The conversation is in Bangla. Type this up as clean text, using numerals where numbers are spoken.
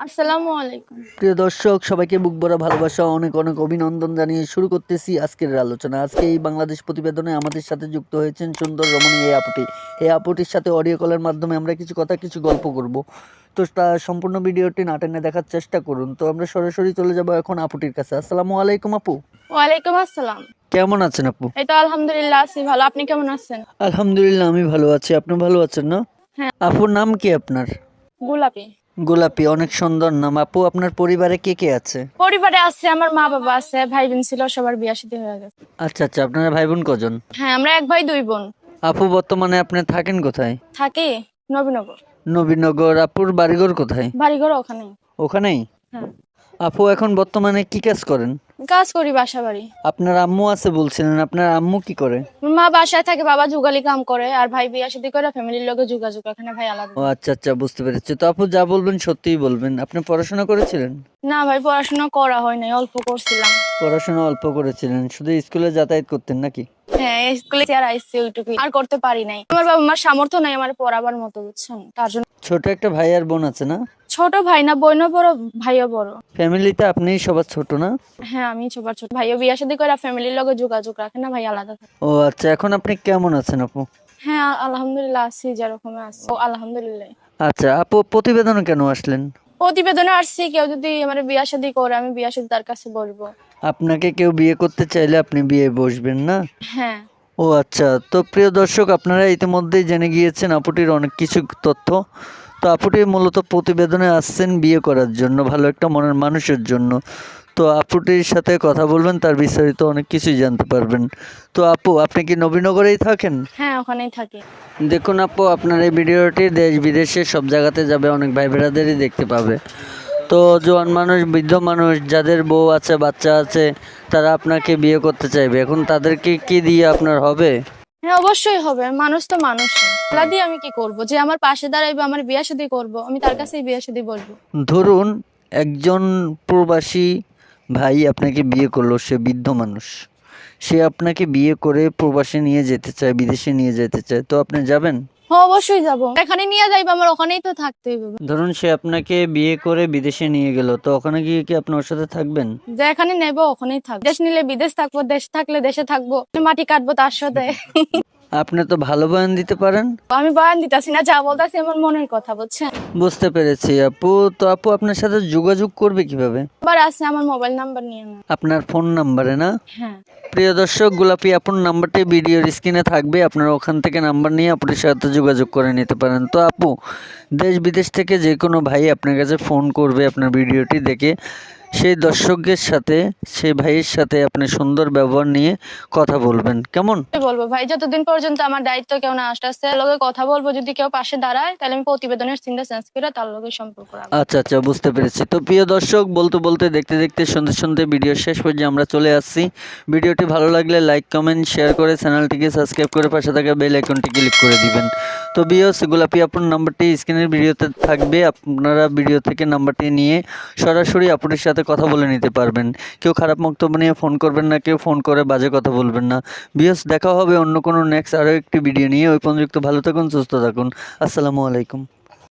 আসসালামু আলাইকুম। প্রিয় দর্শক সবাইকে বুক ভরা ভালোবাসা অনেক অনেক অভিনন্দন জানিয়ে শুরু করতেছি আজকের আলোচনা। আজকে এই বাংলাদেশ প্রতিবেদনে আমাদের সাথে যুক্ত হয়েছেন সুন্দর রমণী এই আপুটির সাথে অডিও কলের মাধ্যমে আমরা কিছু কথা কিছু গল্প করব। তো তা সম্পূর্ণ ভিডিওটি না টেনে দেখার চেষ্টা করুন। তো আমরা সরাসরি চলে যাব এখন আপুটির কাছে। আসসালামু আলাইকুম আপু। ওয়ালাইকুম আসসালাম। কেমন আছেন আপু? এই তো আলহামদুলিল্লাহ আছি ভালো। আপনি কেমন আছেন? আলহামদুলিল্লাহ আমি ভালো আছি। আপনি ভালো আছেন না? হ্যাঁ। আপুর নাম কি আপনার? গোলাপি। গোলাপি, অনেক সুন্দর নাম। আপু আপনার পরিবারে কে কে আছে? পরিবারে আছে আমার মা বাবা আছে, ভাই বোন ছিল, সবার বিয়ে শাদী হয়ে গেছে। আচ্ছা আচ্ছা, আপনারা ভাই বোন কজন? হ্যাঁ, আমরা এক ভাই দুই বোন। আপু বর্তমানে আপনি থাকেন কোথায়? থাকি নবীনগর। নবীনগর। আপুর বাড়িঘর কোথায়? বাড়িঘর ওখানেই। ওখানেই? হ্যাঁ। আপু এখন বর্তমানে কি কাজ করেন? কাজ করি বাসা বাড়ি। আপনার আম্মু আছে বলছিলেন, আপনার আম্মু কি করে? মা বাসায় থাকে, বাবা যুগালি কাম করে, আর ভাই বিয়ে শাদী করে ফ্যামিলির লগে যোগাযোগ, এখানে ভাই আলাদা। ও আচ্ছা আচ্ছা, বুঝতে পেরেছি। তো আপু যা বলবেন সত্যিই বলবেন। আপনি পড়াশোনা করেছিলেন? না ভাই, পড়াশোনা করা হয় নাই, অল্প করছিলাম। পড়াশোনা অল্প করেছিলেন, শুধু স্কুলে যাতায়াত করতেন নাকি? হ্যাঁ, স্কুলে আর আইসি ওইটুকুই, আর করতে পারি নাই। আমার বাবা মার সামর্থ্য নাই আমার পড়াবার মতো, বুঝছেন, তার জন্য। ছোট একটা ভাই আর বোন আছে না? ছোট ভাই না, বোনও বড়, ভাইও বড়। ফ্যামিলিতে আপনিই সবার ছোট না? হ্যাঁ, আমি সবার ছোট। ভাইও বিয়ে শাদী করে ফ্যামিলির লগে যোগাযোগ রাখে না, ভাই আলাদা থাকে। ও আচ্ছা, এখন আপনি কেমন আছেন আপু? হ্যাঁ, আলহামদুলিল্লাহ আছি যেরকম আছি। ও আলহামদুলিল্লাহ। আচ্ছা আপু, প্রতিবেদনে কেন আসলেন? প্রতিবেদনে আসছি, কেউ যদি আমার বিয়ে শাদী করে আমি বিয়ে শাদী তার কাছে বলবো। আপনাকে কেউ বিয়ে করতে চাইলে আপনি বিয়ে বসবেন না? হ্যাঁ। ও আচ্ছা, তো প্রিয় দর্শক আপনারা ইতিমধ্যেই জেনে গিয়েছেন আপুটির অনেক কিছু তথ্য। তো আপুটি মূলত প্রতিবেদনে আসছেন বিয়ে করার জন্য, ভালো একটা মনের মানুষের জন্য। তো আপুটির সাথে কথা বলবেন, তার বিস্তারিত অনেক কিছুই জানতে পারবেন। তো আপু, আপনি কি নবীনগরেই থাকেন? হ্যাঁ, ওখানেই থাকি। দেখুন আপু, আপনার এই ভিডিওটি দেশ বিদেশে সব জায়গাতে যাবে, অনেক ভাই বোনেদেরই দেখতে পাবে। তো জোয়ান মানুষ, বৃদ্ধ মানুষ, যাদের বউ আছে, বাচ্চা আছে, তারা আপনাকে বিয়ে করতে চাইবে। এখন তাদেরকে কি দিয়ে আপনার হবে? হ্যাঁ, অবশ্যই হবে, মানুষ তো মানুষ। আল্লাহ দিয়ে আমি কি করব, যে আমার পাশে দাঁড়াইবে, আমার বিয়ে শাদী করবো, আমি তার কাছেই বিয়ে শাদী বলবো। ধরুন একজন প্রবাসী ভাই আপনাকে বিয়ে করলো, সে বৃদ্ধ মানুষ, সে আপনাকে বিয়ে করে প্রবাসে নিয়ে যেতে চায়, বিদেশে নিয়ে যেতে চায়, তো আপনি যাবেন? হ্যাঁ, অবশ্যই যাব। এখানে নিয়ে যাইবে, আমার ওখানেই তো থাকতে হবে। ধরুন সে আপনাকে বিয়ে করে বিদেশে নিয়ে গেল, তো ওখানে গিয়ে কি আপনি ওর সাথে থাকবেন? যে এখানে নেবো ওখানেই থাকবো, দেশ নিলে বিদেশ থাকবো, দেশ থাকলে দেশে থাকবো, মাটি কাটবো তার সাথে। আপনি তো ভালো বয়ান দিতে পারেন। আমি বয়ান দিতেছি না, যা বলতেছি আমার মনের কথা, বুঝছেন। বুঝতে পেরেছি আপু। তো আপু আপনার সাথে যোগাযোগ করবে কিভাবে? নাম্বার আছে, আমার মোবাইল নাম্বার নিয়ে না। আপনার ফোন নাম্বারে না? হ্যাঁ। প্রিয় দর্শক, গোলাপি আপুর নাম্বারটি ভিডিওর স্ক্রিনে থাকবে, আপনারা ওখান থেকে নাম্বার নিয়ে আপুর সাথে যোগাযোগ করে নিতে পারেন। তো আপু, দেশ বিদেশ থেকে যে কোনো ভাই আপনার কাছে ফোন করবে আপনার ভিডিওটি দেখে, সেই দর্শকের সাথে, সেই ভাইয়ের সাথে আপনি সুন্দর ব্যবহার নিয়ে কথা বলবেন, কেমন? কি বলবো ভাই, যতদিন পর্যন্ত আমার দায়িত্ব কেউ না আসতেছে, লগে কথা বলবো, যদি কেউ পাশে দাঁড়ায় তাহলে আমি প্রতিবেদনের চিন্তা চেঞ্জ করে তার লগে সম্পর্ক রাখবো। আচ্ছা আচ্ছা, বুঝতে পেরেছি। তো প্রিয় দর্শক, বলতে বলতে, দেখতে দেখতে, শুনতে শুনতে ভিডিও শেষ পর্যায়ে আমরা চলে আসছি। ভিডিওটি ভালো লাগলে লাইক, কমেন্ট, শেয়ার করে চ্যানেলটিকে সাবস্ক্রাইব করে পাশে থাকা বেল আইকনটি ক্লিক করে দিবেন। তো ভিউয়ার্স, গোলাপি আপুর নাম্বারটি স্ক্রিনের ভিডিওতে থাকবে, আপনারা ভিডিও থেকে নাম্বারটি নিয়ে সরাসরি আপুরের সাথে কথা বলে নিতে পারবেন। কেউ খারাপ বক্তব্য নিয়ে ফোন করবেন না, কেউ ফোন করে বাজে কথা বলবেন না। ভিউয়ার্স, দেখা হবে অন্য কোনো নেক্সট আরও একটি ভিডিও নিয়ে। ওই পর্যন্ত ভালো থাকুন, সুস্থ থাকুন। আসসালামু আলাইকুম।